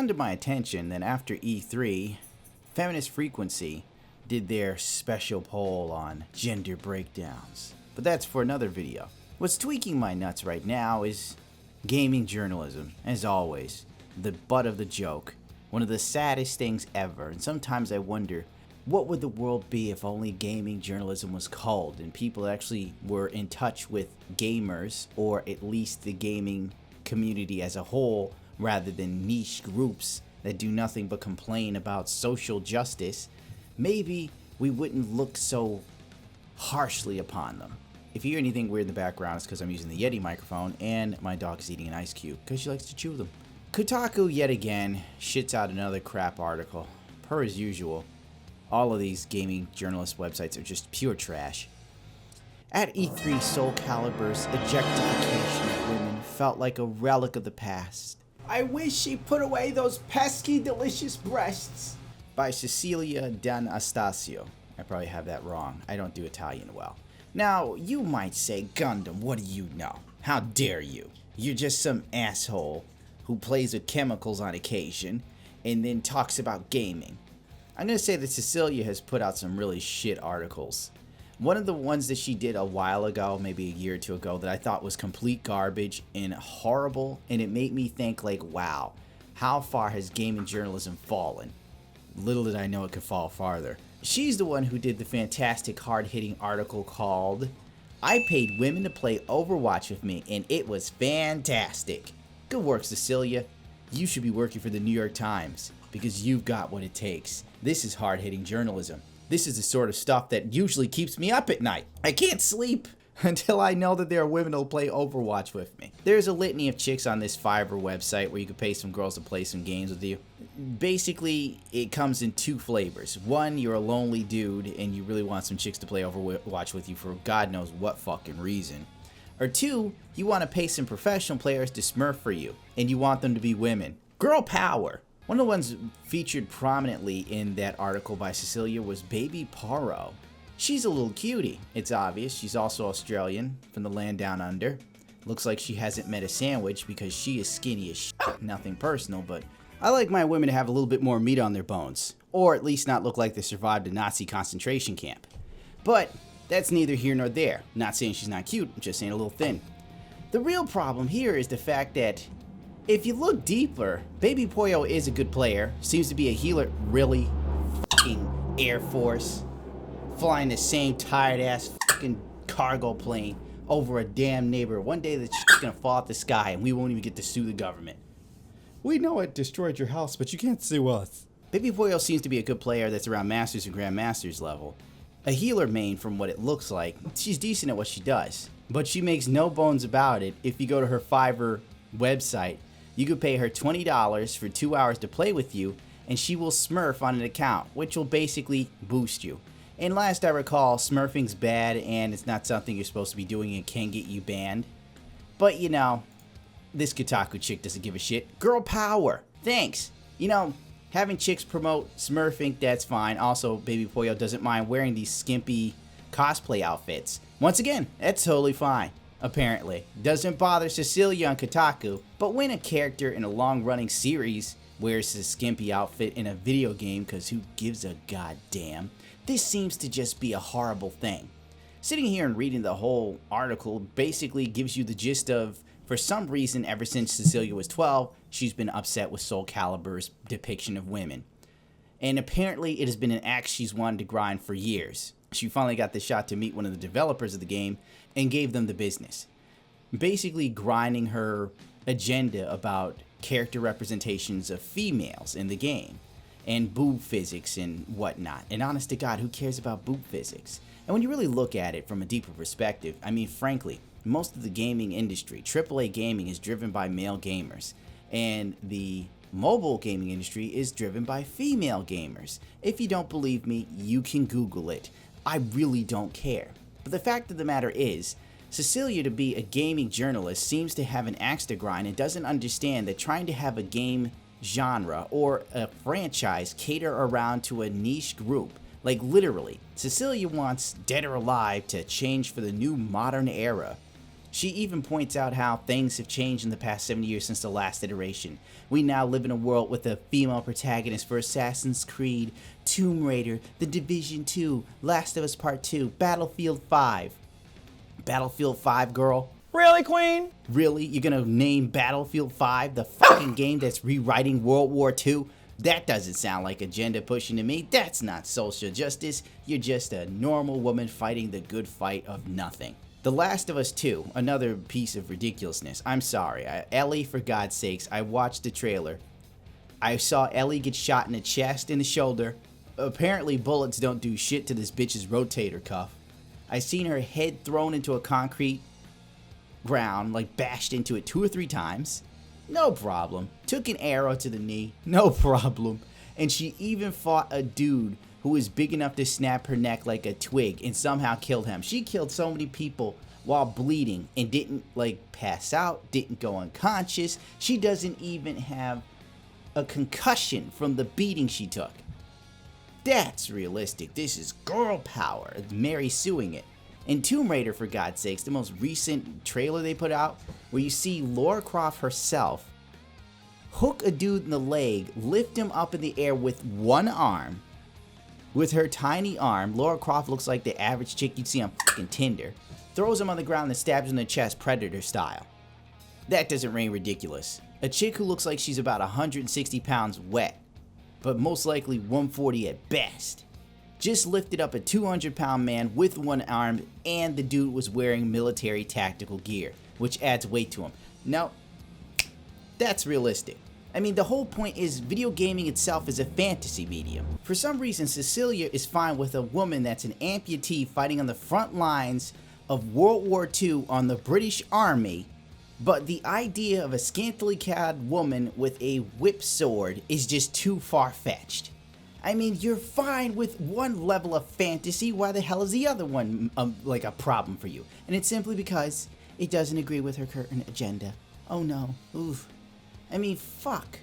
come to my attention that after E3, Feminist Frequency did their special poll on gender breakdowns. But that's for another video. What's tweaking my nuts right now is gaming journalism, as always. The butt of the joke. One of the saddest things ever, and sometimes I wonder, what would the world be if only gaming journalism was called and people actually were in touch with gamers, or at least the gaming community as a whole, rather than niche groups that do nothing but complain about social justice? Maybe we wouldn't look so harshly upon them. If you hear anything weird in the background, it's because I'm using the Yeti microphone and my dog is eating an ice cube because she likes to chew them. Kotaku yet again shits out another crap article. Per as usual, all of these gaming journalist websites are just pure trash. At E3, Soulcalibur's objectification of women felt like a relic of the past. I wish she put away those pesky delicious breasts. By Cecilia D'Anastasio. I probably have that wrong. I don't do Italian well. Now, you might say, Gundam, what do you know? How dare you? You're just some asshole who plays with chemicals on occasion and then talks about gaming. I'm going to say that Cecilia has put out some really shit articles. One of the ones that she did a while ago, maybe a year or two ago, that I thought was complete garbage and horrible, and it made me think like, wow, how far has gaming journalism fallen? Little did I know it could fall farther. She's the one who did the fantastic hard-hitting article called I Paid Women to Play Overwatch with Me and It Was Fantastic. Good work, Cecilia. You should be working for the New York Times because you've got what it takes. This is hard-hitting journalism. This is the sort of stuff that usually keeps me up at night. I can't sleep until I know that there are women who'll play Overwatch with me. There's a litany of chicks on this Fiverr website where you can pay some girls to play some games with you. Basically, it comes in two flavors. One, you're a lonely dude and you really want some chicks to play Overwatch with you for God knows what fucking reason. Or two, you want to pay some professional players to smurf for you and you want them to be women. Girl power. One of the ones featured prominently in that article by Cecilia was Baby Paro. She's a little cutie. It's obvious. She's also Australian, from the land down under. Looks like she hasn't met a sandwich because she is skinny as shit. Nothing personal, but I like my women to have a little bit more meat on their bones. Or at least not look like they survived a Nazi concentration camp. But that's neither here nor there. Not saying she's not cute, I'm just saying a little thin. The real problem here is the fact that if you look deeper, Baby Pollo is a good player. Seems to be a healer. Really? Fucking Air Force. Flying the same tired-ass fucking cargo plane over a damn neighbor. One day the shit's gonna fall out the sky and we won't even get to sue the government. We know it destroyed your house, but you can't sue us. Baby Pollo seems to be a good player that's around Masters and Grandmasters level. A healer main from what it looks like. She's decent at what she does. But she makes no bones about it. If you go to her Fiverr website, you could pay her $20 for 2 hours to play with you and she will smurf on an account, which will basically boost you. And last I recall, smurfing's bad and it's not something you're supposed to be doing and can get you banned. But you know, this Kotaku chick doesn't give a shit. Girl power. Thanks. You know, having chicks promote smurfing, that's fine. Also, Baby Pollo doesn't mind wearing these skimpy cosplay outfits. Once again, that's totally fine. Apparently. Doesn't bother Cecilia on Kotaku. But when a character in a long-running series wears a skimpy outfit in a video game, because who gives a goddamn, this seems to just be a horrible thing. Sitting here and reading the whole article basically gives you the gist of, for some reason, ever since Cecilia was 12, she's been upset with Soulcalibur's depiction of women. And apparently it has been an axe she's wanted to grind for years. She finally got the shot to meet one of the developers of the game and gave them the business. Basically grinding her agenda about character representations of females in the game. And boob physics and whatnot. And honest to God, who cares about boob physics? And when you really look at it from a deeper perspective, I mean, frankly, most of the gaming industry, AAA gaming, is driven by male gamers. And the mobile gaming industry is driven by female gamers. If you don't believe me, you can Google it. I really don't care. But the fact of the matter is, Cecilia, to be a gaming journalist, seems to have an axe to grind and doesn't understand that trying to have a game genre or a franchise cater around to a niche group. Like literally, Cecilia wants Dead or Alive to change for the new modern era. She even points out how things have changed in the past 70 years since the last iteration. We now live in a world with a female protagonist for Assassin's Creed, Tomb Raider, The Division 2, Last of Us Part 2, Battlefield 5. Battlefield 5, girl? Really, Queen? Really? You're gonna name Battlefield 5 the fucking game that's rewriting World War II? That doesn't sound like agenda pushing to me. That's not social justice. You're just a normal woman fighting the good fight of nothing. The Last of Us 2, another piece of ridiculousness. I'm sorry. Ellie, for God's sakes, I watched the trailer. I saw Ellie get shot in the chest and the shoulder. Apparently bullets don't do shit to this bitch's rotator cuff. I seen her head thrown into a concrete ground, like bashed into it 2 or 3 times. No problem. Took an arrow to the knee. No problem. And she even fought a dude who was big enough to snap her neck like a twig and somehow killed him. She killed so many people while bleeding and didn't like pass out, didn't go unconscious. She doesn't even have a concussion from the beating she took. That's realistic. This is girl power. Mary suing it. In Tomb Raider, for God's sakes, the most recent trailer they put out, where you see Lara Croft herself hook a dude in the leg, lift him up in the air with one arm. With her tiny arm, Lara Croft looks like the average chick you'd see on fucking Tinder. Throws him on the ground and stabs him in the chest, Predator style. That doesn't ring ridiculous. A chick who looks like she's about 160 pounds wet, but most likely 140 at best. Just lifted up a 200-pound man with one arm, and the dude was wearing military tactical gear, which adds weight to him. No, that's realistic. I mean, the whole point is video gaming itself is a fantasy medium. For some reason, Cecilia is fine with a woman that's an amputee fighting on the front lines of World War II on the British Army, but the idea of a scantily clad woman with a whip sword is just too far-fetched. I mean, you're fine with one level of fantasy, why the hell is the other one like a problem for you? And it's simply because it doesn't agree with her current agenda. Oh no, oof. I mean, fuck.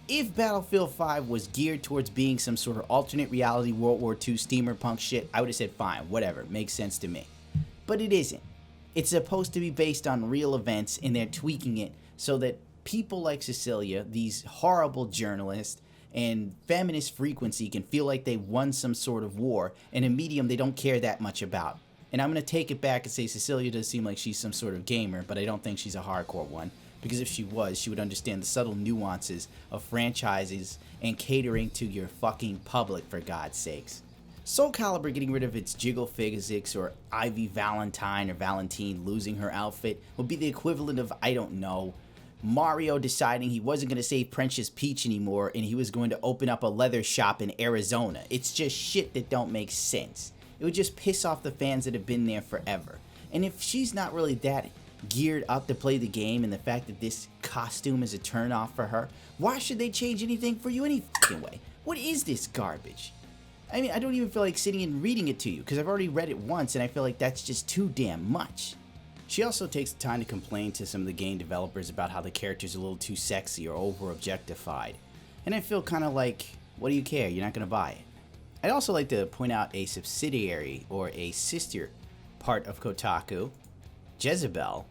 If Battlefield 5 was geared towards being some sort of alternate reality World War II steampunk shit, I would have said fine, whatever, makes sense to me. But it isn't. It's supposed to be based on real events, and they're tweaking it so that people like Cecilia, these horrible journalists, and feminist frequency can feel like they won some sort of war in a medium they don't care that much about. And I'm going to take it back and say Cecilia does seem like she's some sort of gamer, but I don't think she's a hardcore one. Because if she was, she would understand the subtle nuances of franchises and catering to your fucking public, for God's sakes. Soulcalibur getting rid of its jiggle physics, or Ivy Valentine or Valentine losing her outfit, would be the equivalent of, I don't know, Mario deciding he wasn't going to save Princess Peach anymore and he was going to open up a leather shop in Arizona. It's just shit that don't make sense. It would just piss off the fans that have been there forever. And if she's not really that geared up to play the game, and the fact that this costume is a turn-off for her, why should they change anything for you any fucking way? What is this garbage? I mean, I don't even feel like sitting and reading it to you, because I've already read it once, and I feel like that's just too damn much. She also takes the time to complain to some of the game developers about how the character's a little too sexy or over-objectified. And I feel kind of like, what do you care? You're not going to buy it. I'd also like to point out a subsidiary, or a sister part of Kotaku, Jezebel,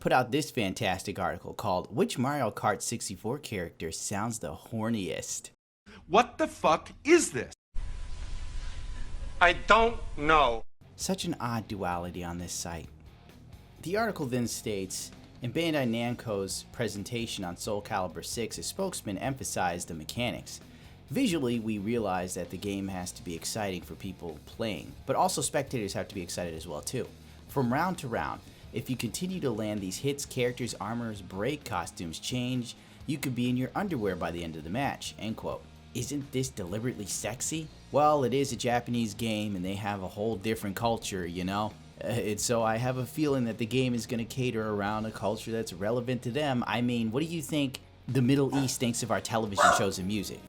put out this fantastic article called "Which Mario Kart 64 character sounds the horniest?" What the fuck is this? I don't know. Such an odd duality on this site. The article then states, in Bandai Namco's presentation on Soulcalibur 6, a spokesman emphasized the mechanics. Visually, we realize that the game has to be exciting for people playing, but also spectators have to be excited as well too. From round to round, if you continue to land these hits, characters' armors break, costumes change, you could be in your underwear by the end of the match, end quote. Isn't this deliberately sexy? Well, it is a Japanese game and they have a whole different culture, you know? And so I have a feeling that the game is going to cater around a culture that's relevant to them. I mean, what do you think the Middle East thinks of our television shows and music?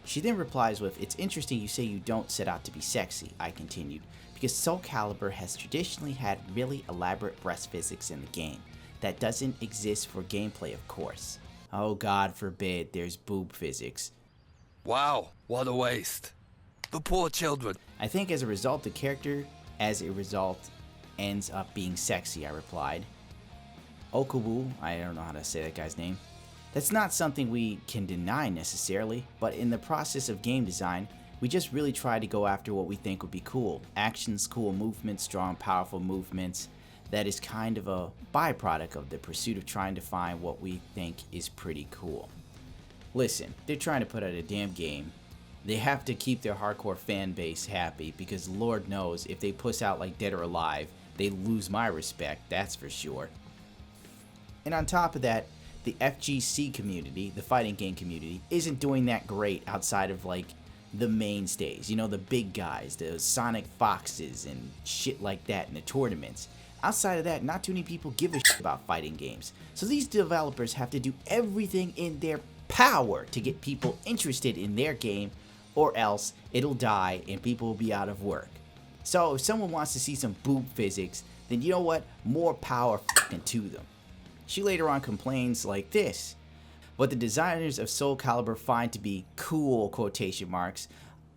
She then replies with, "It's interesting you say you don't set out to be sexy," I continued, "because Soulcalibur has traditionally had really elaborate breast physics in the game. That doesn't exist for gameplay, of course. Oh, God forbid there's boob physics." Wow, what a waste. The poor children. I think as a result, the character, as a result, ends up being sexy, I replied. Okubu, I don't know how to say that guy's name. That's not something we can deny necessarily, but in the process of game design, we just really try to go after what we think would be cool. Actions, cool movements, strong, powerful movements. That is kind of a byproduct of the pursuit of trying to find what we think is pretty cool. Listen, they're trying to put out a damn game. They have to keep their hardcore fan base happy because Lord knows if they puss out like Dead or Alive, they lose my respect, that's for sure. And on top of that, the FGC community, the fighting game community, isn't doing that great outside of like the mainstays, you know, the big guys, the Sonic Foxes and shit like that in the tournaments. Outside of that, not too many people give a shit about fighting games. So these developers have to do everything in their power to get people interested in their game, or else it'll die and people will be out of work. So if someone wants to see some boob physics, then you know what? More power to them. She later on complains like this: what the designers of Soulcalibur find to be cool, quotation marks,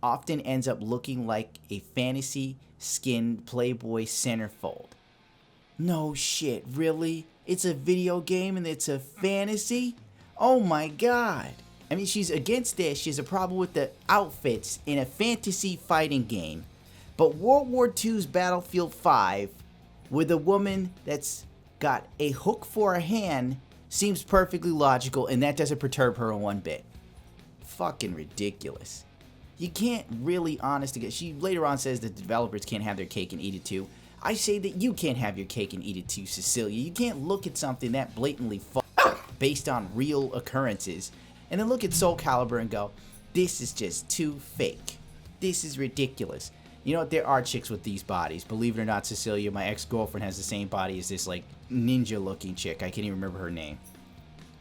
often ends up looking like a fantasy skinned Playboy centerfold. No shit, really? It's a video game and it's a fantasy? Oh my god. I mean, she's against this. She has a problem with the outfits in a fantasy fighting game. But World War II's Battlefield 5 with a woman that's got a hook for a hand seems perfectly logical, and that doesn't perturb her one bit. Fucking ridiculous. You can't really, honest to God. She later on says that the developers can't have their cake and eat it too. I say that you can't have your cake and eat it too, Cecilia. You can't look at something that blatantly based on real occurrences and then look at Soulcalibur and go, this is just too fake. This is ridiculous. You know what? There are chicks with these bodies. Believe it or not, Cecilia, my ex-girlfriend has the same body as this like ninja-looking chick. I can't even remember her name.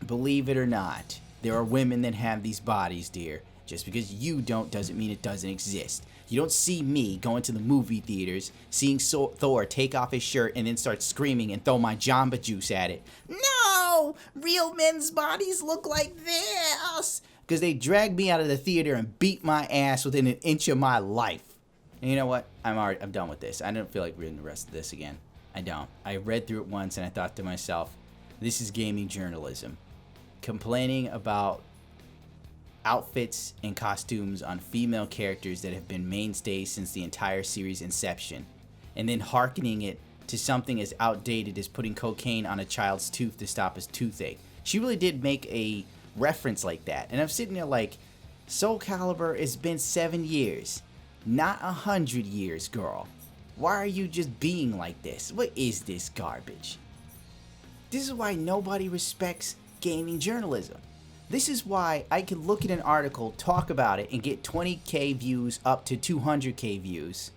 Believe it or not, there are women that have these bodies, dear. Just because you don't doesn't mean it doesn't exist. You don't see me going to the movie theaters, seeing Thor take off his shirt and then start screaming and throw my Jamba Juice at it. No! Real men's bodies look like this! Because they dragged me out of the theater and beat my ass within an inch of my life. And you know what? I'm done with this. I don't feel like reading the rest of this again. I don't. I read through it once and I thought to myself, this is gaming journalism. Complaining about outfits and costumes on female characters that have been mainstays since the entire series' inception, and then hearkening it to something as outdated as putting cocaine on a child's tooth to stop his toothache. She really did make a reference like that, and I'm sitting there like, Soulcalibur, it's been 7 years, not 100 years, girl. Why are you just being like this? What is this garbage? This is why nobody respects gaming journalism. This is why I can look at an article, talk about it, and get 20k views up to 200k views,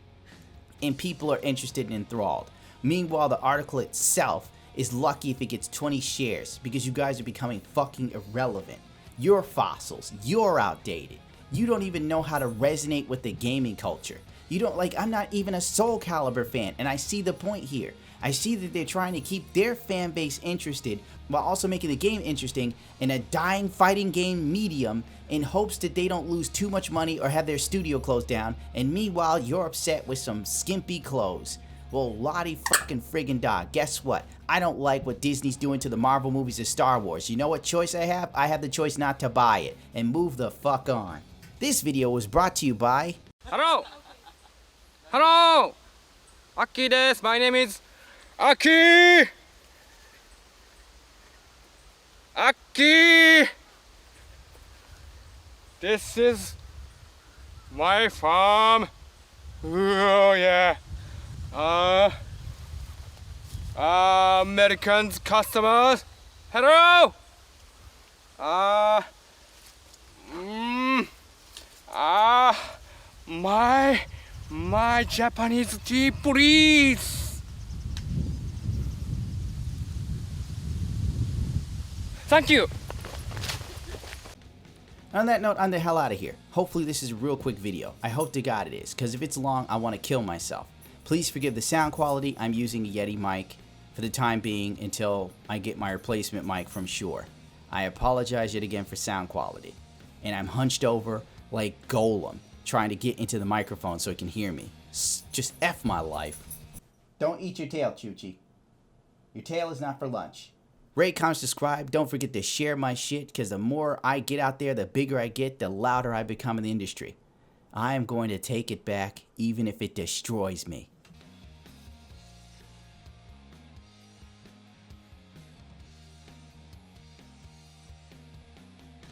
and people are interested and enthralled. Meanwhile, the article itself is lucky if it gets 20 shares because you guys are becoming fucking irrelevant. You're fossils. You're outdated. You don't even know how to resonate with the gaming culture. You don't like, I'm not even a Soulcalibur fan, and I see the point here. I see that they're trying to keep their fan base interested while also making the game interesting in a dying fighting game medium in hopes that they don't lose too much money or have their studio closed down, and meanwhile you're upset with some skimpy clothes. Well, Lottie fucking friggin' dog, guess what? I don't like what Disney's doing to the Marvel movies of Star Wars. You know what choice I have? I have the choice not to buy it and move the fuck on. This video was brought to you by... Hello! Hello! Aki desu. My name is Aki! Aki! This is my farm. Oh yeah. Americans customers. Hello. My Japanese tea, please. Thank you. On that note, I'm the hell out of here. Hopefully this is a real quick video. I hope to God it is, because if it's long, I want to kill myself. Please forgive the sound quality. I'm using a Yeti mic for the time being until I get my replacement mic from Shure. I apologize yet again for sound quality. And I'm hunched over like Golem, trying to get into the microphone so it can hear me. Just F my life. Don't eat your tail, Chuchi. Your tail is not for lunch. Rate, comment, subscribe. Don't forget to share my shit, because the more I get out there, the bigger I get, the louder I become in the industry. I am going to take it back, even if it destroys me.